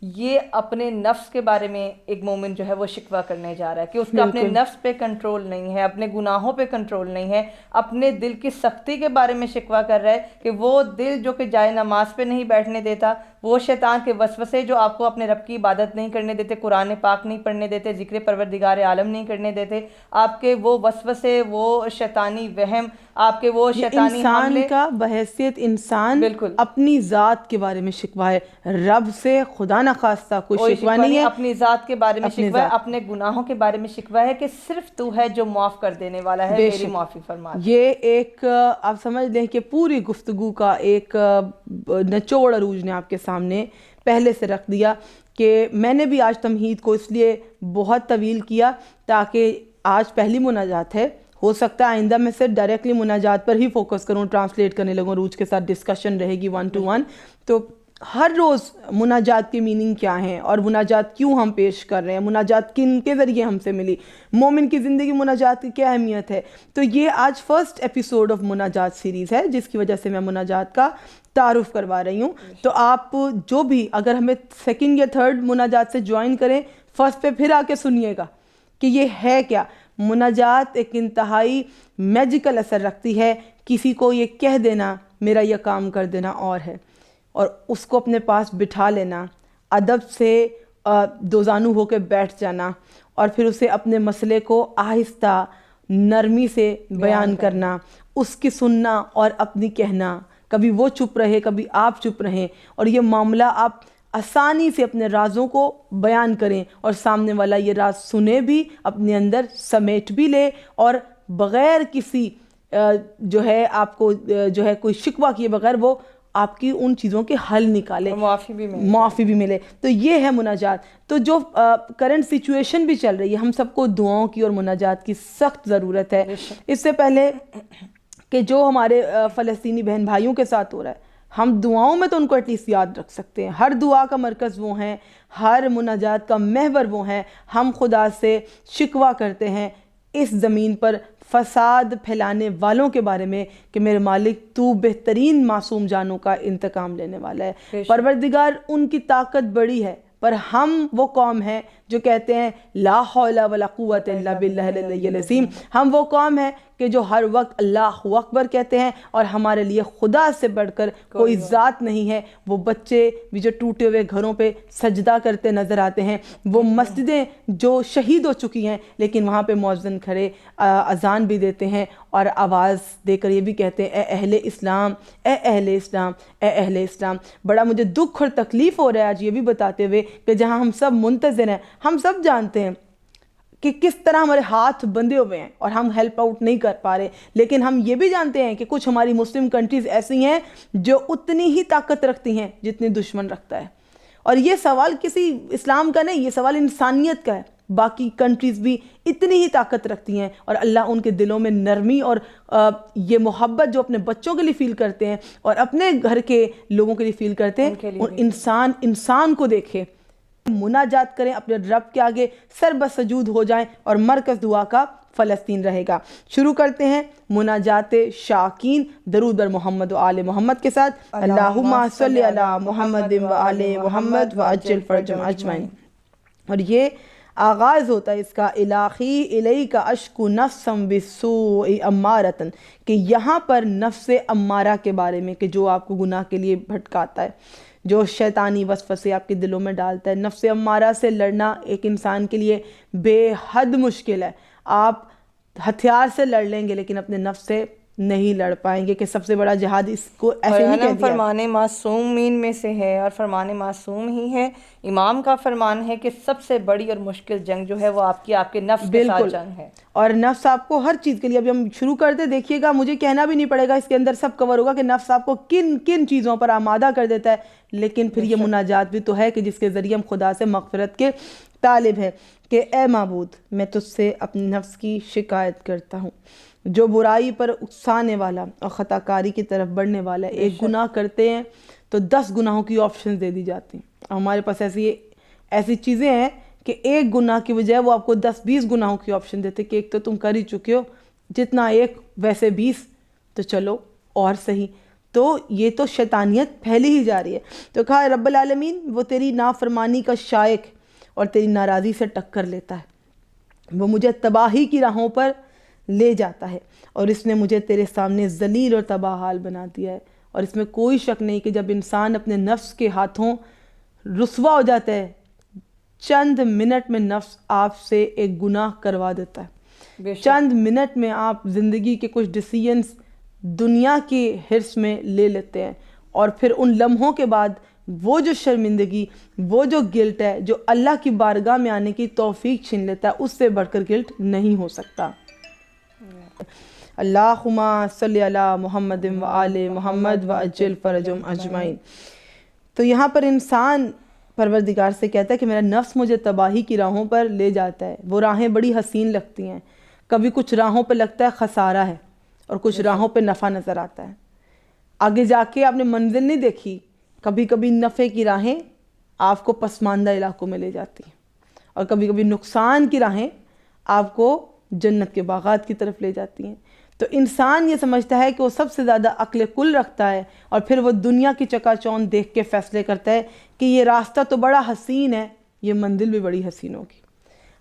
یہ اپنے نفس کے بارے میں ایک مومن جو ہے وہ شکوہ کرنے جا رہا ہے کہ اس کا اپنے نفس پہ کنٹرول نہیں ہے، اپنے گناہوں پہ کنٹرول نہیں ہے، اپنے دل کی سختی کے بارے میں شکوہ کر رہا ہے کہ وہ دل جو کہ جائے نماز پہ نہیں بیٹھنے دیتا، وہ شیطان کے وسوسے جو آپ کو اپنے رب کی عبادت نہیں کرنے دیتے، قرآن پاک نہیں پڑھنے دیتے، ذکر پروردگار عالم نہیں کرنے دیتے، آپ کے وہ وسوسے، وہ شیطانی وہم، آپ کے وہ شیطانی حملے، انسان کا بحیثیت انسان بالکل اپنی ذات کے بارے میں شکوہ ہے، رب سے خدا نہ خواستہ کوئی شکوہ نہیں ہے. اپنی ذات کے بارے میں شکوہ ہے، اپنے گناہوں کے بارے میں شکوہ ہے کہ صرف تو ہے جو معاف کر دینے والا ہے، میری معافی فرما. یہ ایک آپ سمجھ لیں کہ پوری گفتگو کا ایک نچوڑ عروج نے آپ کے سامنے پہلے سے رکھ دیا کہ میں نے بھی آج تمہید کو اس لیے بہت طویل کیا تاکہ آج پہلی مناجات ہے، ہو سکتا ہے آئندہ میں صرف ڈائریکٹلی مناجات پر ہی فوکس کروں، ٹرانسلیٹ کرنے لگوں، عروج کے ساتھ ڈسکشن رہے گی 1 to 1. تو ہر روز مناجات کی میننگ کیا ہیں اور مناجات کیوں ہم پیش کر رہے ہیں، مناجات کن کے ذریعے ہم سے ملی، مومن کی زندگی مناجات کی کیا اہمیت ہے. تو یہ آج فرسٹ ایپیسوڈ آف مناجات سیریز ہے جس کی وجہ سے میں مناجات کا تعارف کروا رہی ہوں. تو آپ جو بھی اگر ہمیں سیکنڈ یا تھرڈ مناجات سے جوائن کریں، فرسٹ پہ پھر آ کے سنیے گا کہ یہ ہے کیا. مناجات ایک انتہائی میجیکل اثر رکھتی ہے. کسی کو یہ کہہ دینا میرا یہ کام کر دینا اور ہے، اور اس کو اپنے پاس بٹھا لینا، ادب سے دوزانو ہو کے بیٹھ جانا، اور پھر اسے اپنے مسئلے کو آہستہ نرمی سے بیان کرنا، اس کی سننا اور اپنی کہنا. کبھی وہ چپ رہے، کبھی آپ چپ رہیں، اور یہ معاملہ آپ آسانی سے اپنے رازوں کو بیان کریں اور سامنے والا یہ راز سنے بھی، اپنے اندر سمیٹ بھی لے، اور بغیر کسی جو ہے آپ کو جو ہے کوئی شکوہ کیے بغیر وہ آپ کی ان چیزوں کے حل نکالے، معافی بھی ملے. تو یہ ہے مناجات. تو جو کرنٹ سچویشن بھی چل رہی ہے، ہم سب کو دعاؤں کی اور مناجات کی سخت ضرورت ہے. اس سے پہلے کہ جو ہمارے فلسطینی بہن بھائیوں کے ساتھ ہو رہا ہے، ہم دعاؤں میں تو ان کو ایٹ لیسٹ یاد رکھ سکتے ہیں. ہر دعا کا مرکز وہ ہیں، ہر مناجات کا محور وہ ہیں. ہم خدا سے شکوہ کرتے ہیں اس زمین پر فساد پھیلانے والوں کے بارے میں کہ میرے مالک تو بہترین معصوم جانوں کا انتقام لینے والا ہے. پروردگار ان کی طاقت بڑی ہے، پر ہم وہ قوم ہیں جو کہتے ہیں لا حول ولا قوت الا باللہ العلی العظیم. ہم وہ قوم ہیں کہ جو ہر وقت اللہ اکبر کہتے ہیں اور ہمارے لیے خدا سے بڑھ کر کوئی ذات نہیں ہے. وہ بچے بھی جو ٹوٹے ہوئے گھروں پہ سجدہ کرتے نظر آتے ہیں, وہ مسجدیں جو شہید ہو چکی ہیں لیکن وہاں پہ مؤذن کھڑے اذان بھی دیتے ہیں اور آواز دے کر یہ بھی کہتے ہیں اے اہل اسلام, اے اہل اسلام, اے اہل اسلام. بڑا مجھے دکھ اور تکلیف ہو رہا ہے آج یہ بھی بتاتے ہوئے کہ جہاں ہم سب منتظر ہیں, ہم سب جانتے ہیں کہ کس طرح ہمارے ہاتھ بندھے ہوئے ہیں اور ہم ہیلپ آؤٹ نہیں کر پا رہے, لیکن ہم یہ بھی جانتے ہیں کہ کچھ ہماری مسلم کنٹریز ایسی ہیں جو اتنی ہی طاقت رکھتی ہیں جتنی دشمن رکھتا ہے. اور یہ سوال کسی اسلام کا نہیں, یہ سوال انسانیت کا ہے. باقی کنٹریز بھی اتنی ہی طاقت رکھتی ہیں اور اللہ ان کے دلوں میں نرمی اور یہ محبت جو اپنے بچوں کے لیے فیل کرتے ہیں اور اپنے گھر کے لوگوں کے لیے فیل کرتے ہیں, اور انسان کو دیکھے. مناجات کریں اپنے رب کے آگے, سر بسجود ہو جائیں اور مرکز دعا کا فلسطین رہے گا. شروع کرتے ہیں مناجات شاکین درود بر محمد و آل محمد کے ساتھ. اللہم صلی علی محمد و آل محمد وعجل فرجهم اجمعین. اور یہ آغاز ہوتا ہے اس کا الہی الیک اشکو نفسم بالسوء امارتن, کہ یہاں پر نفس امارہ کے بارے میں کہ جو آپ کو گناہ کے لیے بھٹکاتا ہے, جو شیطانی وسوسے آپ کے دلوں میں ڈالتا ہے. نفس امارہ سے لڑنا ایک انسان کے لیے بے حد مشکل ہے. آپ ہتھیار سے لڑ لیں گے لیکن اپنے نفس سے نہیں لڑ پائیں گے, کہ سب سے بڑا جہاد اس کو ایسے نہیں کہہ دیا. فرمان معصومین میں سے ہے اور فرمان معصوم ہی ہے. امام کا فرمان ہے کہ سب سے بڑی اور مشکل جنگ جو ہے وہ آپ کے نفس کے ساتھ جنگ ہے. اور نفس آپ کو ہر چیز کے لیے, ابھی ہم شروع کرتے دیکھیے گا, مجھے کہنا بھی نہیں پڑے گا, اس کے اندر سب کور ہوگا کہ نفس آپ کو کن کن چیزوں پر آمادہ کر دیتا ہے. لیکن پھر یہ مناجات بھی تو ہے کہ جس کے ذریعے ہم خدا سے مغفرت کے طالب ہیں کہ اے معبود میں تجھ سے اپنی نفس کی شکایت کرتا ہوں جو برائی پر اکسانے والا اور خطا کاری کی طرف بڑھنے والا ہے. ایک گناہ کرتے ہیں تو 10 گناہوں کی آپشنز دے دی جاتی ہیں. ہمارے پاس ایسی چیزیں ہیں کہ ایک گناہ کی بجائے وہ آپ کو 10-20 گناہوں کی آپشن دیتے کہ ایک تو تم کر ہی چکے ہو, جتنا ایک ویسے 20, تو چلو اور صحیح. تو یہ تو شیطانیت پھیلی ہی جا رہی ہے. تو کہا رب العالمین وہ تیری نافرمانی کا شائق اور تیری ناراضی سے ٹکر لیتا ہے, وہ مجھے تباہی کی راہوں پر لے جاتا ہے اور اس نے مجھے تیرے سامنے ذلیل اور تباہ حال بنا دیا ہے. اور اس میں کوئی شک نہیں کہ جب انسان اپنے نفس کے ہاتھوں رسوا ہو جاتا ہے, چند منٹ میں نفس آپ سے ایک گناہ کروا دیتا ہے. چند منٹ میں آپ زندگی کے کچھ ڈیسیژنز دنیا کی حرص میں لے لیتے ہیں اور پھر ان لمحوں کے بعد وہ جو شرمندگی, وہ جو گلٹ ہے جو اللہ کی بارگاہ میں آنے کی توفیق چھین لیتا ہے, اس سے بڑھ کر گلٹ نہیں ہو سکتا. اللہم صلی علی محمد و آل محمد وعجل فرجهم اجمعین. تو یہاں پر انسان پروردگار سے کہتا ہے کہ میرا نفس مجھے تباہی کی راہوں پر لے جاتا ہے. وہ راہیں بڑی حسین لگتی ہیں, کبھی کچھ راہوں پہ لگتا ہے خسارہ ہے اور کچھ راہوں پہ نفع نظر آتا ہے. آگے جا کے آپ نے منزل نہیں دیکھی, کبھی کبھی نفع کی راہیں آپ کو پسماندہ علاقوں میں لے جاتی ہیں اور کبھی کبھی نقصان کی راہیں آپ کو جنت کے باغات کی طرف لے جاتی ہیں. تو انسان یہ سمجھتا ہے کہ وہ سب سے زیادہ عقل کل رکھتا ہے اور پھر وہ دنیا کی چکا چوند دیکھ کے فیصلے کرتا ہے کہ یہ راستہ تو بڑا حسین ہے, یہ منزل بھی بڑی حسین ہوگی.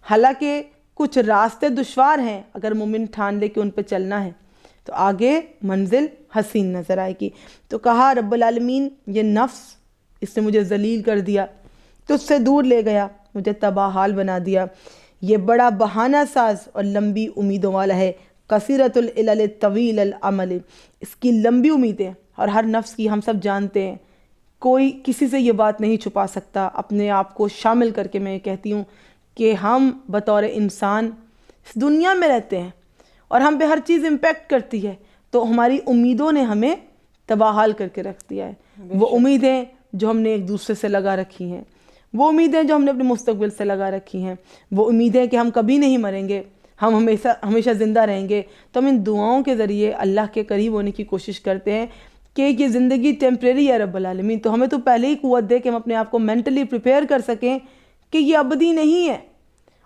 حالانکہ کچھ راستے دشوار ہیں, اگر مومن ٹھان لے کہ ان پہ چلنا ہے تو آگے منزل حسین نظر آئے گی. تو کہا رب العالمین یہ نفس اس نے مجھے ذلیل کر دیا, تجھ سے دور لے گیا, مجھے تباہ حال بنا دیا. یہ بڑا بہانہ ساز اور لمبی امیدوں والا ہے. کثیرۃ العلل طویل العمل, اس کی لمبی امیدیں, اور ہر نفس کی ہم سب جانتے ہیں, کوئی کسی سے یہ بات نہیں چھپا سکتا. اپنے آپ کو شامل کر کے میں کہتی ہوں کہ ہم بطور انسان اس دنیا میں رہتے ہیں اور ہم پہ ہر چیز امپیکٹ کرتی ہے, تو ہماری امیدوں نے ہمیں تباہ حال کر کے رکھ دیا ہے. وہ امیدیں جو ہم نے ایک دوسرے سے لگا رکھی ہیں, وہ امیدیں جو ہم نے اپنے مستقبل سے لگا رکھی ہیں, وہ امیدیں کہ ہم کبھی نہیں مریں گے, ہم ہمیشہ زندہ رہیں گے. تو ہم ان دعاؤں کے ذریعے اللہ کے قریب ہونے کی کوشش کرتے ہیں کہ یہ زندگی ٹیمپریری ہے رب العالمین. تو ہمیں تو پہلے ہی قوت دے کہ ہم اپنے آپ کو مینٹلی پریپیئر کر سکیں کہ یہ ابدی نہیں ہے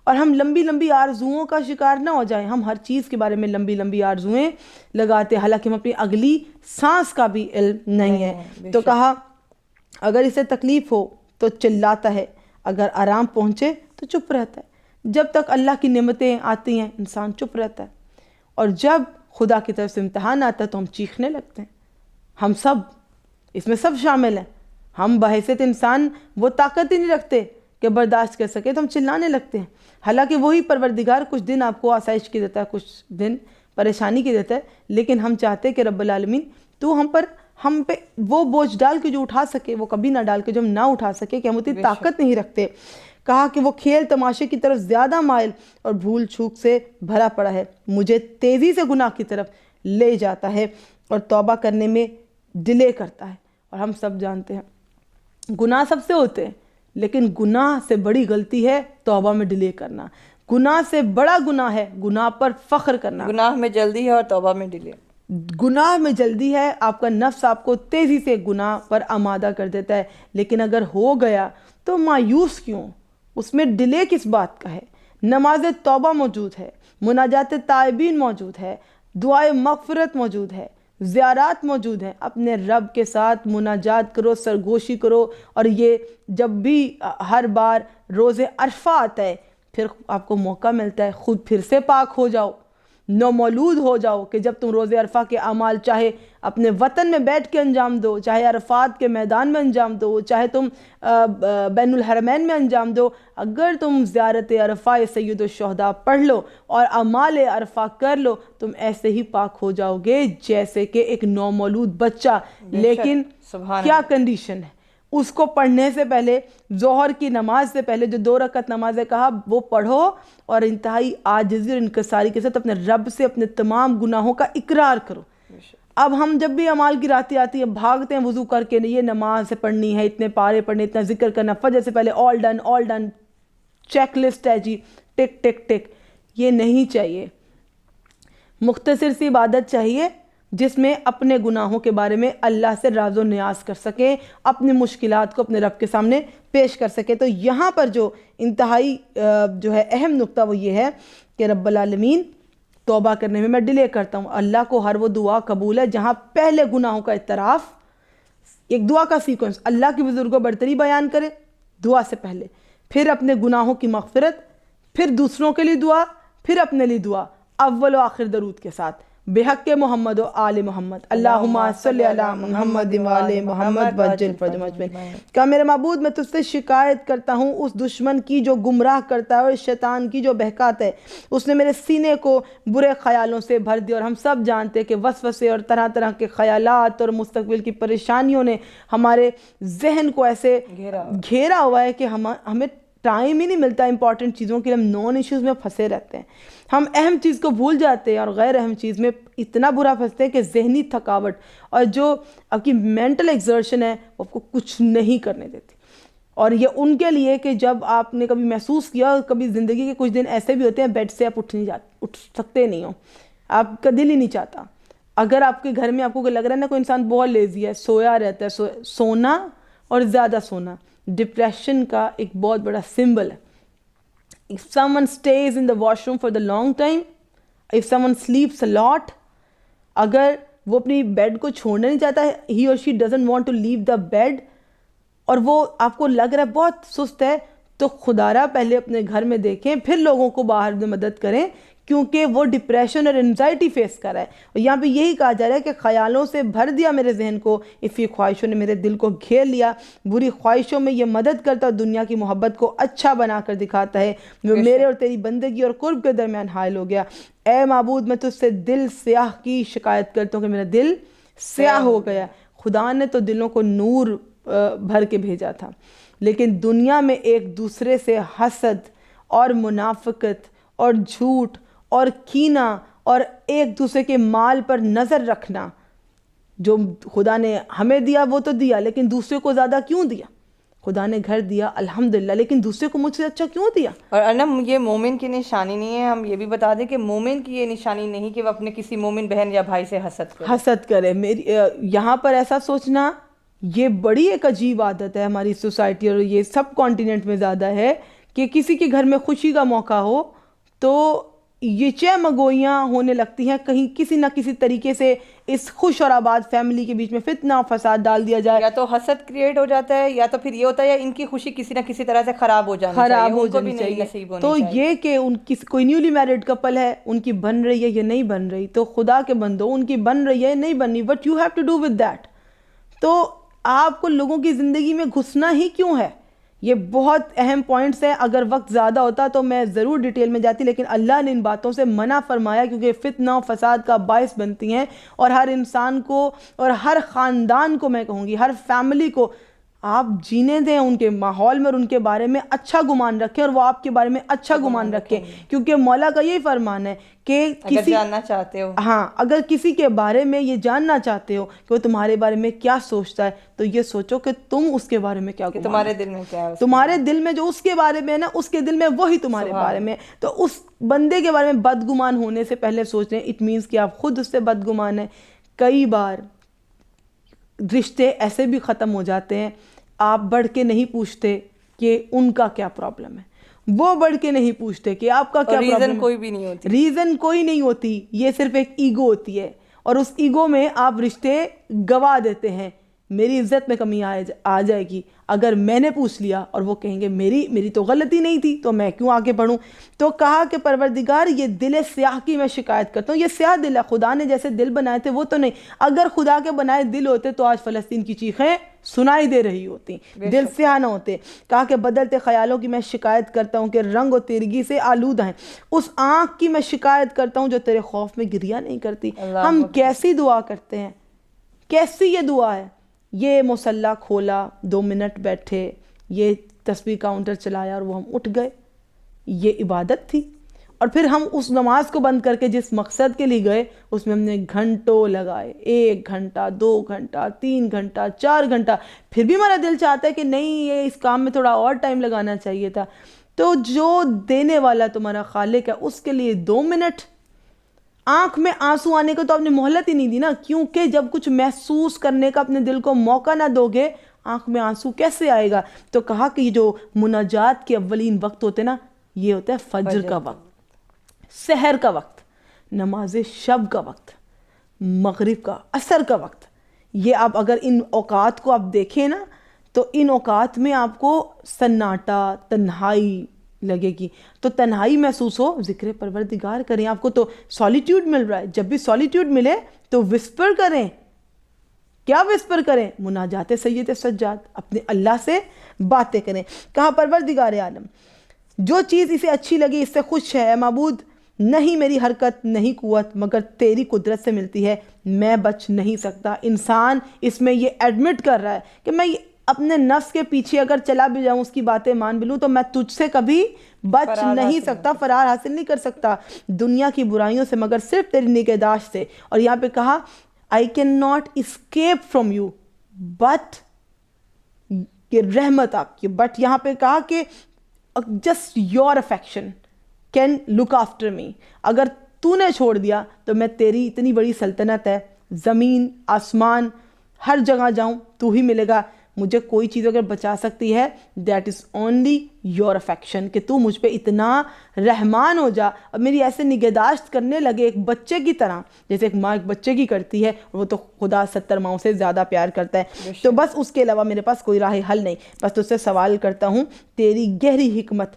اور ہم لمبی لمبی آرزوؤں کا شکار نہ ہو جائیں. ہم ہر چیز کے بارے میں لمبی لمبی آرزویں لگاتے ہیں حالانکہ ہم اپنی اگلی سانس کا بھی علم نہیں ہے. تو کہا اگر اسے تکلیف ہو تو چلاتا ہے, اگر آرام پہنچے تو چپ رہتا ہے، جب تک اللہ کی نعمتیں آتی ہیں انسان چپ رہتا ہے، اور جب خدا کی طرف سے امتحان آتا ہے تو ہم چیخنے لگتے ہیں۔ ہم سب اس میں سب شامل ہیں، ہم بحیثیت انسان وہ طاقت ہی نہیں رکھتے کہ برداشت کر سکے تو ہم چلانے لگتے ہیں، حالانکہ وہی پروردگار کچھ دن آپ کو آسائش کی دیتا ہے، کچھ دن پریشانی کی دیتا ہے، لیکن ہم چاہتے ہیں کہ رب العالمین تو ہم پہ وہ بوجھ ڈال کے جو اٹھا سکے وہ کبھی نہ ڈال کے جو ہم نہ اٹھا سکے، کہ ہم اتنی طاقت نہیں رکھتے۔ کہا کہ وہ کھیل تماشے کی طرف زیادہ مائل اور بھول چوک سے بھرا پڑا ہے، مجھے تیزی سے گناہ کی طرف لے جاتا ہے اور توبہ کرنے میں ڈیلے کرتا ہے۔ اور ہم سب جانتے ہیں گناہ سب سے ہوتے ہیں، لیکن گناہ سے بڑی غلطی ہے توبہ میں ڈیلے کرنا، گناہ سے بڑا گناہ ہے گناہ پر فخر کرنا۔ گناہ میں جلدی ہے اور توبہ میں ڈیلے۔ گناہ میں جلدی ہے، آپ کا نفس آپ کو تیزی سے گناہ پر آمادہ کر دیتا ہے، لیکن اگر ہو گیا تو مایوس کیوں، اس میں ڈیلے کس بات کا ہے؟ نماز توبہ موجود ہے، مناجات تائبین موجود ہے، دعائے مغفرت موجود ہے، زیارات موجود ہیں، اپنے رب کے ساتھ مناجات کرو، سرگوشی کرو، اور یہ جب بھی ہر بار روز عرفہ آتا ہے پھر آپ کو موقع ملتا ہے خود پھر سے پاک ہو جاؤ، نومولود ہو جاؤ، کہ جب تم روز عرفہ کے اعمال چاہے اپنے وطن میں بیٹھ کے انجام دو، چاہے عرفات کے میدان میں انجام دو، چاہے تم بین الحرمین میں انجام دو، اگر تم زیارت عرفہ سید الشہداء پڑھ لو اور اعمال عرفہ کر لو، تم ایسے ہی پاک ہو جاؤ گے جیسے کہ ایک نومولود بچہ۔ لیکن کیا کنڈیشن ہے؟ اس کو پڑھنے سے پہلے، ظہر کی نماز سے پہلے جو 2 رکعت نماز ہے کہا وہ پڑھو، اور انتہائی عاجزی اور انکساری کے ساتھ اپنے رب سے اپنے تمام گناہوں کا اقرار کرو۔ اب ہم جب بھی اعمال کی راتی آتی ہے بھاگتے ہیں وضو کر کے، یہ نماز پڑھنی ہے، اتنے پارے پڑھنے، اتنا ذکر کرنا، فجر سے پہلے آل ڈن، چیک لسٹ ہے جی، ٹک ٹک ٹک۔ یہ نہیں چاہیے، مختصر سی عبادت چاہیے جس میں اپنے گناہوں کے بارے میں اللہ سے راز و نیاز کر سکیں، اپنی مشکلات کو اپنے رب کے سامنے پیش کر سکیں۔ تو یہاں پر جو انتہائی جو ہے اہم نقطہ وہ یہ ہے کہ رب العالمین توبہ کرنے میں ڈیلے کرتا ہوں۔ اللہ کو ہر وہ دعا قبول ہے جہاں پہلے گناہوں کا اعتراف، ایک دعا کا سیکوینس، اللہ کی بزرگوں برتری بیان کرے دعا سے پہلے، پھر اپنے گناہوں کی مغفرت، پھر دوسروں کے لیے دعا، پھر اپنے لیے دعا، اول و آخر درود کے ساتھ، بحق محمد و آل محمد، اللہم صلی علی محمد و آل محمد وجل فرج مجمعین۔ کہ میرے معبود میں تجھ سے شکایت کرتا ہوں اس دشمن کی جو گمراہ کرتا ہے اور شیطان کی جو بہکاتا ہے، اس نے میرے سینے کو برے خیالوں سے بھر دیا، اور ہم سب جانتے ہیں کہ وسوسے اور طرح طرح کے خیالات اور مستقبل کی پریشانیوں نے ہمارے ذہن کو ایسے گھیرا ہوا ہے کہ ہمیں ٹائم ہی نہیں ملتا امپورٹنٹ چیزوں کے لیے، ہم نون ایشوز میں پھنسے رہتے ہیں، ہم اہم چیز کو بھول جاتے ہیں اور غیر اہم چیز میں اتنا برا پھنستے ہیں کہ ذہنی تھکاوٹ اور جو آپ کی مینٹل ایگزرشن ہے وہ آپ کو کچھ نہیں کرنے دیتی۔ اور یہ ان کے لیے کہ جب آپ نے کبھی محسوس کیا، کبھی زندگی کے کچھ دن ایسے بھی ہوتے ہیں بیڈ سے آپ اٹھ سکتے نہیں ہو، آپ کا دل ہی نہیں چاہتا۔ اگر آپ کے گھر میں آپ کو لگ رہا ہے نا کوئی انسان بہت لیزی ہے، سویا رہتا ہے، سونا اور زیادہ سونا ڈپریشن کا ایک بہت بڑا سمبل ہے۔ If someone stays in the washroom for the long time, if someone sleeps a lot, اگر وہ اپنی بیڈ کو چھوڑنا نہیں چاہتا ہے، he or she doesn't want to leave the bed، اور وہ آپ کو لگ رہا ہے بہت سست ہے، تو خدا را پہلے اپنے گھر میں دیکھیں، پھر لوگوں کو باہر میں مدد کریں، کیونکہ وہ ڈپریشن اور انزائٹی فیس کر رہا ہے۔ اور یہاں پہ یہی کہا جا رہا ہے کہ خیالوں سے بھر دیا میرے ذہن کو، افی خواہشوں نے میرے دل کو گھیر لیا، بری خواہشوں میں یہ مدد کرتا اور دنیا کی محبت کو اچھا بنا کر دکھاتا ہے، وہ میرے اور تیری بندگی اور قرب کے درمیان حائل ہو گیا۔ اے معبود میں تجھ سے دل سیاہ کی شکایت کرتا ہوں کہ میرا دل سیاہ ہو گیا۔ خدا نے تو دلوں کو نور بھر کے بھیجا تھا، لیکن دنیا میں ایک دوسرے سے حسد اور منافقت اور جھوٹ اور کینہ اور ایک دوسرے کے مال پر نظر رکھنا، جو خدا نے ہمیں دیا وہ تو دیا، لیکن دوسرے کو زیادہ کیوں دیا؟ خدا نے گھر دیا الحمدللہ، لیکن دوسرے کو مجھ سے اچھا کیوں دیا؟ اور ارنب یہ مومن کی نشانی نہیں ہے، ہم یہ بھی بتا دیں کہ مومن کی یہ نشانی نہیں کہ وہ اپنے کسی مومن بہن یا بھائی سے حسد کرے۔ یہاں پر ایسا سوچنا یہ بڑی ایک عجیب عادت ہے ہماری سوسائٹی، اور یہ سب کانٹیننٹ میں زیادہ ہے کہ کسی کے گھر میں خوشی کا موقع ہو تو یہ چہمگوئیاں ہونے لگتی ہیں, کہیں کسی نہ کسی طریقے سے اس خوش اور آباد فیملی کے بیچ میں فتنہ و فساد ڈال دیا جائے, یا تو حسد کریٹ ہو جاتا ہے, یا تو پھر یہ ہوتا ہے ان کی خوشی کسی نہ کسی طرح سے خراب ہو جانی چاہیے. تو یہ کہ ان کی کوئی نیولی میرڈ کپل ہے, ان کی بن رہی ہے یا نہیں بن رہی, تو خدا کے بندو ان کی بن رہی ہے نہیں بن رہی, but you have to do with that. تو آپ کو لوگوں کی زندگی میں گھسنا ہی کیوں ہے؟ یہ بہت اہم پوائنٹس ہیں, اگر وقت زیادہ ہوتا تو میں ضرور ڈیٹیل میں جاتی, لیکن اللہ نے ان باتوں سے منع فرمایا کیونکہ فتنہ و فساد کا باعث بنتی ہیں, اور ہر انسان کو اور ہر خاندان کو, میں کہوں گی ہر فیملی کو آپ جینے دیں ان کے ماحول میں, اور ان کے بارے میں اچھا گمان رکھیں اور وہ آپ کے بارے میں اچھا گمان رکھیں, کیونکہ مولا کا یہی فرمان ہے کہ کسی جاننا چاہتے ہو, ہاں اگر کسی کے بارے میں یہ جاننا چاہتے ہو کہ وہ تمہارے بارے میں کیا سوچتا ہے, تو یہ سوچو کہ تم اس کے بارے میں کیا گمان, تمہارے دل میں کیا ہے, تمہارے دل میں جو اس کے بارے میں ہے نا, اس کے دل میں وہی تمہارے بارے میں. تو اس بندے کے بارے میں بدگمان ہونے سے پہلے سوچ رہے ہیں, اٹ مینس کہ آپ خود اس سے بدگمان ہیں. کئی بار رشتے ایسے بھی ختم ہو جاتے ہیں, آپ بڑھ کے نہیں پوچھتے کہ ان کا کیا پرابلم ہے, وہ بڑھ کے نہیں پوچھتے کہ آپ کا کیا پرابلم ہے, ریزن کوئی بھی نہیں ہوتی, ریزن کوئی نہیں ہوتی, یہ صرف ایک ایگو ہوتی ہے, اور اس ایگو میں آپ رشتے گوا دیتے ہیں. میری عزت میں کمی آ جائے گی اگر میں نے پوچھ لیا, اور وہ کہیں گے میری تو غلطی نہیں تھی, تو میں کیوں آگے بڑھوں. تو کہا کہ پروردگار یہ دل سیاہ کی میں شکایت کرتا ہوں, یہ سیاہ دل ہے, خدا نے جیسے دل بنائے تھے وہ تو نہیں, اگر خدا کے بنائے دل ہوتے تو آج فلسطین کی چیخیں سنائی دے رہی ہوتی, دل سیاہ نہ ہوتے. کہا کہ بدلتے خیالوں کی میں شکایت کرتا ہوں کہ رنگ و تیرگی سے آلودہ ہیں, اس آنکھ کی میں شکایت کرتا ہوں جو تیرے خوف میں گریہ نہیں کرتی. ہم کیسی دعا کرتے ہیں, کیسی یہ دعا ہے. یہ مصلی کھولا, 2 منٹ بیٹھے, یہ تسبیح کاؤنٹر چلایا اور وہ ہم اٹھ گئے, یہ عبادت تھی. اور پھر ہم اس نماز کو بند کر کے جس مقصد کے لیے گئے اس میں ہم نے گھنٹوں لگائے, 1 گھنٹہ 2 گھنٹہ 3 گھنٹہ 4 گھنٹہ, پھر بھی ہمارا دل چاہتا ہے کہ نہیں یہ اس کام میں تھوڑا اور ٹائم لگانا چاہیے تھا. تو جو دینے والا تمہارا خالق ہے اس کے لیے 2 منٹ, آنکھ میں آنسو آنے کو تو آپ نے مہلت ہی نہیں دی نا, کیونکہ جب کچھ محسوس کرنے کا اپنے دل کو موقع نہ دو گے آنکھ میں آنسو کیسے آئے گا. تو کہا کہ یہ جو مناجات کے اولین وقت ہوتے نا, یہ ہوتا ہے فجر کا وقت, سحر کا وقت, نماز شب کا وقت, مغرب کا, عصر کا وقت. یہ آپ اگر ان اوقات کو آپ دیکھیں نا, تو ان اوقات میں آپ کو سناٹا, تنہائی لگے گی. تو تنہائی محسوس ہو, ذکر پروردگار کریں. آپ کو تو سولیٹیوڈ مل رہا ہے, جب بھی سولیٹیوڈ ملے تو وسپر کریں. کیا وسپر کریں؟ مناجات سید سجاد, اپنے اللہ سے باتیں کریں. کہا پروردگار عالم جو چیز اسے اچھی لگی اس سے خوش ہے, اے معبود نہیں میری حرکت نہیں قوت مگر تیری قدرت سے ملتی ہے, میں بچ نہیں سکتا. انسان اس میں یہ ایڈمٹ کر رہا ہے کہ میں اپنے نفس کے پیچھے اگر چلا بھی جاؤں, اس کی باتیں مان بھی لوں, تو میں تجھ سے کبھی بچ نہیں سکتا, فرار حاصل نہیں کر سکتا دنیا کی برائیوں سے مگر صرف تیری نگہداشت سے. اور یہاں پہ کہا I cannot escape from you but کہ رحمت آپ کی, بٹ یہاں پہ کہا کہ just your affection can look after me. اگر تو نے چھوڑ دیا تو میں تیری اتنی بڑی سلطنت ہے, زمین آسمان ہر جگہ جاؤں تو ہی ملے گا. مجھے کوئی چیز اگر بچا سکتی ہے that is only your affection, کہ تو مجھ پہ اتنا رحمان ہو جا, اب میری ایسے نگہداشت کرنے لگے ایک بچے کی طرح, جیسے ایک ماں ایک بچے کی کرتی ہے, اور وہ تو خدا 70 ماؤں سے زیادہ پیار کرتا ہے. تو بس اس کے علاوہ میرے پاس کوئی راہ حل نہیں, بس تجھ سے سوال کرتا ہوں تیری گہری حکمت,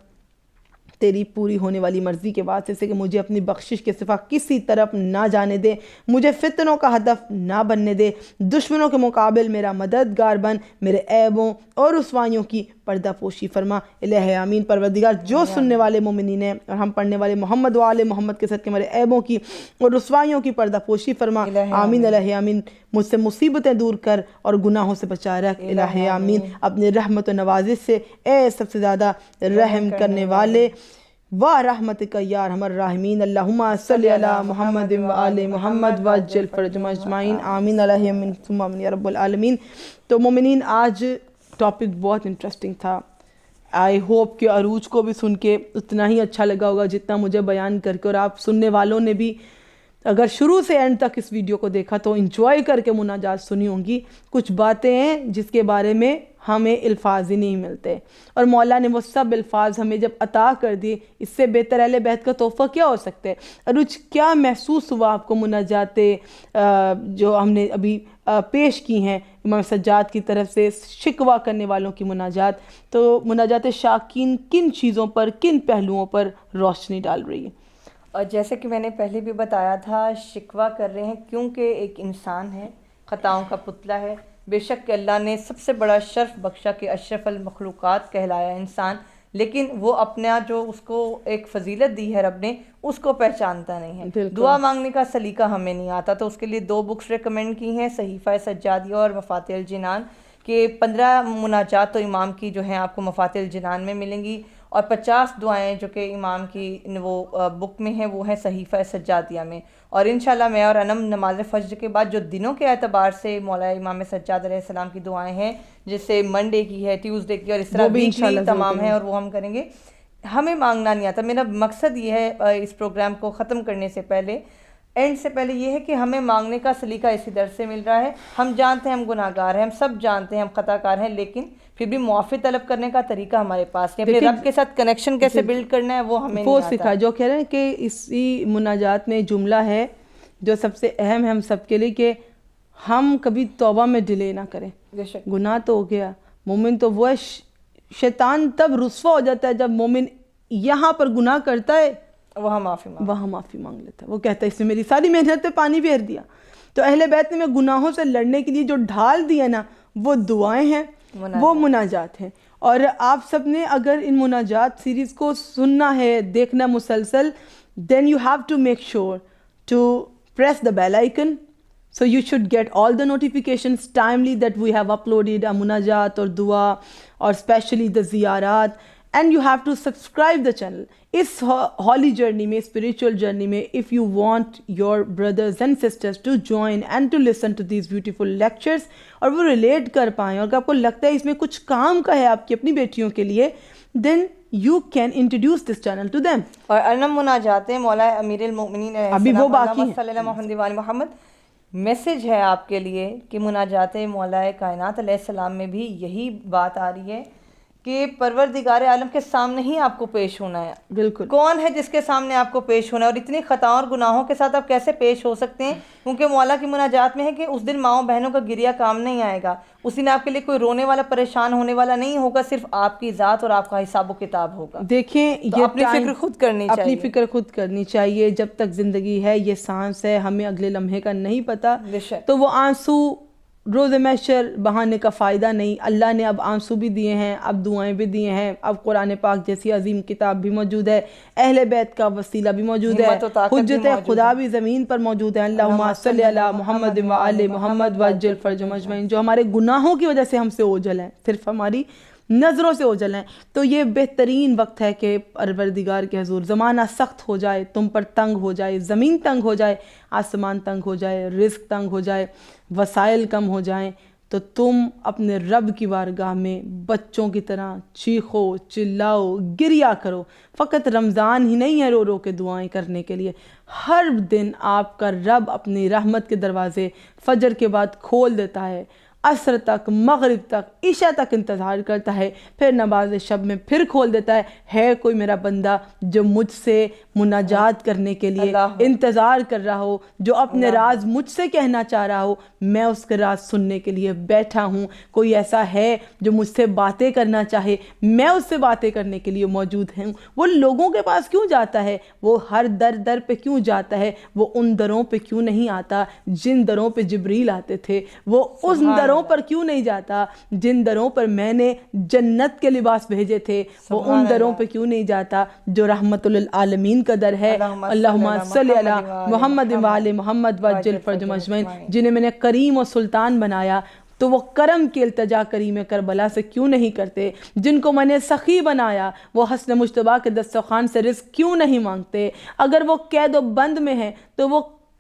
تیری پوری ہونے والی مرضی کے واسطے سے کہ مجھے اپنی بخشش کے سوا کسی طرف نہ جانے دے, مجھے فتنوں کا ہدف نہ بننے دے, دشمنوں کے مقابل میرا مددگار بن, میرے عیبوں اور رسوائیوں کی پردہ پوشی فرما. الہ آمین. پروردگار جو سننے والے مومنین ہیں اور ہم پڑھنے والے محمد و آل محمد کے صدقے میرے عیبوں کی اور رسوائیوں کی پردہ پوشی فرما. آمین الہ آمین. مجھ سے مصیبتیں دور کر اور گناہوں سے بچا رکھ. الہ آمین. اپنے رحمت و نوازش سے اے سب سے زیادہ رحم کرنے والے وَرَحْمَتِكَ يَا أَرْحَمَ الرَّاحِمِينَ. اللہم صلی علی محمد و آل محمد وَعَجِّلْ فَرَجَهُمْ أَجْمَعِينَ. آمین الہ آمین ثم آمین یا رب العالمین. تو مومنین آج ٹاپک بہت انٹرسٹنگ تھا. آئی ہوپ کہ عروج کو بھی سن کے اتنا ہی اچھا لگا ہوگا جتنا مجھے بیان کر کے, اور آپ سننے والوں نے بھی اگر شروع سے اینڈ تک اس ویڈیو کو دیکھا تو انجوائے کر کے مناجات سنی ہوں گی. کچھ باتیں ہیں جس کے بارے میں ہمیں الفاظ ہی نہیں ملتے، اور مولا نے وہ سب الفاظ ہمیں جب عطا کر دیے، اس سے بہتر اہل بیت کا تحفہ کیا ہو سکتا ہے؟ عروج کیا محسوس ہوا آپ کو مناجات جو ہم نے ابھی پیش کی ہیں امام سجاد کی طرف سے، شکوہ کرنے والوں کی مناجات؟ تو مناجات شاکین کن چیزوں پر، کن پہلوؤں پر روشنی ڈال رہی ہے؟ اور جیسے کہ میں نے پہلے بھی بتایا تھا، شکوہ کر رہے ہیں کیونکہ ایک انسان ہے، خطاؤں کا پتلا ہے. بے شک کہ اللہ نے سب سے بڑا شرف بخشا کہ اشرف المخلوقات کہلایا انسان، لیکن وہ اپنا جو اس کو ایک فضیلت دی ہے رب نے، اس کو پہچانتا نہیں ہے. دعا مانگنے کا سلیقہ ہمیں نہیں آتا، تو اس کے لیے 2 بکس ریکمینڈ کی ہیں، صحیفہ سجادیہ اور مفاتیح الجنان، کہ 15 مناجات تو امام کی جو ہیں آپ کو مفاتیح الجنان میں ملیں گی، اور 50 دعائیں جو کہ امام کی وہ بک میں ہیں وہ ہیں صحیفہ سجادیہ میں. اور انشاءاللہ میں اور انم نماز فجر کے بعد جو دنوں کے اعتبار سے مولا امام سجاد علیہ السلام کی دعائیں ہیں، جیسے منڈے کی ہے، ٹیوزڈے کی، اور اس طرح ویکلی تمام ہیں، اور وہ ہم کریں گے. ہمیں مانگنا نہیں آتا. میرا مقصد یہ ہے اس پروگرام کو ختم کرنے سے پہلے، اینڈ سے پہلے، یہ ہے کہ ہمیں مانگنے کا سلیقہ اسی در سے مل رہا ہے. ہم جانتے ہیں ہم گناہ گار ہیں، ہم سب جانتے ہیں ہم خطا کار ہیں، لیکن پھر بھی معافی طلب کرنے کا طریقہ ہمارے پاس ہے. اپنے رب کے ساتھ کنیکشن کیسے بلڈ کرنا ہے وہ ہمیں نہیں آتا. سکھا جو کہہ رہے ہیں کہ اسی مناجات میں جملہ ہے جو سب سے اہم ہے ہم سب کے لیے، کہ ہم کبھی توبہ میں ڈیلے نہ کریں. گناہ تو ہو گیا، مومن تو وہ ہے، شیطان تب رسوا ہو جاتا ہے جب مومن یہاں پر گناہ کرتا ہے، وہاں معافی مانگ لیتا ہے. وہ کہتا ہے اس نے میری ساری محنت پہ پانی پھیر دیا. تو اہل بیت نے گناہوں سے لڑنے کے لیے جو ڈھال دیا نا، وہ دعائیں ہیں، وہ مناجات ہیں. اور آپ سب نے اگر ان مناجات سیریز کو سننا ہے، دیکھنا مسلسل، then you have to make sure to press the bell icon, so you should get all the notifications timely that we have uploaded a munajat or dua or especially the ziyarat, and you have to subscribe the channel. Us holy journey میں، spiritual journey میں، if you want your brothers and sisters to join and to listen to these beautiful lectures اور وہ relate کر پائیں، اور آپ کو لگتا ہے اس میں کچھ کام کا ہے آپ کی اپنی بیٹیوں کے لیے، then you can introduce this channel to them. اور ارنم مناجات ہیں مولا امیر المؤمنین ابھی وہ باقی ہیں. صلی اللہ محمد وآل محمد. میسیج ہے آپ کے لیے کہ مناجات مولا کائنات علیہ السلام میں بھی یہی بات آ رہی ہے کہ پروردگار عالم کے سامنے ہی آپ کو پیش ہونا ہے. بالکل. کون ہے جس کے سامنے آپ کو پیش ہونا ہے؟ اور اتنی خطاؤں اور گناہوں کے ساتھ آپ کیسے پیش ہو سکتے ہیں؟ کیونکہ مولا کی مناجات میں ہے کہ اس دن ماؤں بہنوں کا گریہ کام نہیں آئے گا. اس دن آپ کے لیے کوئی رونے والا، پریشان ہونے والا نہیں ہوگا، صرف آپ کی ذات اور آپ کا حساب و کتاب ہوگا. دیکھیں، یہ اپنی فکر خود کرنی چاہیے. اپنی فکر خود کرنی چاہیے. جب تک زندگی ہے، یہ سانس ہے، ہمیں اگلے لمحے کا نہیں پتا. تو وہ آنسو روز محشر بہانے کا فائدہ نہیں. اللہ نے اب آنسو بھی دیے ہیں، اب دعائیں بھی دیے ہیں، اب قرآن پاک جیسی عظیم کتاب بھی موجود ہے، اہل بیت کا وسیلہ بھی موجود ہے، حجت خدا بھی زمین پر موجود ہے. اللہم صلی علی محمد و آل محمد وعجل فرجہم اجمعین. جو ہمارے گناہوں کی وجہ سے ہم سے اوجھل ہیں، صرف ہماری نظروں سے اوجھل ہیں. تو یہ بہترین وقت ہے کہ پروردگار کے حضور زمانہ سخت ہو جائے، تم پر تنگ ہو جائے، زمین تنگ ہو جائے، آسمان تنگ ہو جائے، رزق تنگ ہو جائے، وسائل کم ہو جائیں، تو تم اپنے رب کی بارگاہ میں بچوں کی طرح چیخو، چلاؤ، گریہ کرو. فقط رمضان ہی نہیں ہے رو رو کے دعائیں کرنے کے لیے. ہر دن آپ کا رب اپنی رحمت کے دروازے فجر کے بعد کھول دیتا ہے، عصر تک، مغرب تک، عشاء تک انتظار کرتا ہے، پھر نماز شب میں پھر کھول دیتا ہے کوئی میرا بندہ جو مجھ سے مناجات کرنے کے لیے انتظار کر رہا ہو، جو اپنے راز مجھ سے کہنا چاہ رہا ہو، میں اس کے راز سننے کے لیے بیٹھا ہوں. کوئی ایسا ہے جو مجھ سے باتیں کرنا چاہے، میں اس سے باتیں کرنے کے لیے موجود ہوں. وہ لوگوں کے پاس کیوں جاتا ہے؟ وہ ہر در پہ کیوں جاتا ہے؟ وہ ان دروں پہ کیوں نہیں آتا جن دروں پہ جبریل آتے تھے؟ وہ اس دروں پر کیوں نہیں جاتا جن دروں پر میں نے جنت کے لباس بھیجے تھے؟ وہ ان دروں پہ کیوں نہیں جاتا جو رحمت للعالمین کا در ہے؟ اللہم صلی علی محمد و آل محمد وعجل فرجہم اجمعین. جنہیں میں نے کریم و سلطان بنایا تو وہ کرم کی التجا کریم کربلا سے کیوں نہیں کرتے؟ جن کو میں نے سخی بنایا وہ حسن مجتبیٰ کے دسترخوان سے رزق کیوں نہیں مانگتے؟ اگر وہ قید و بند میں ہیں تو وہ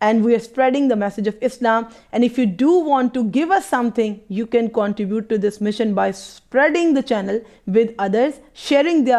and we are spreading the message of Islam, and if you do want to give us something you can contribute to this mission by spreading the channel with others, sharing the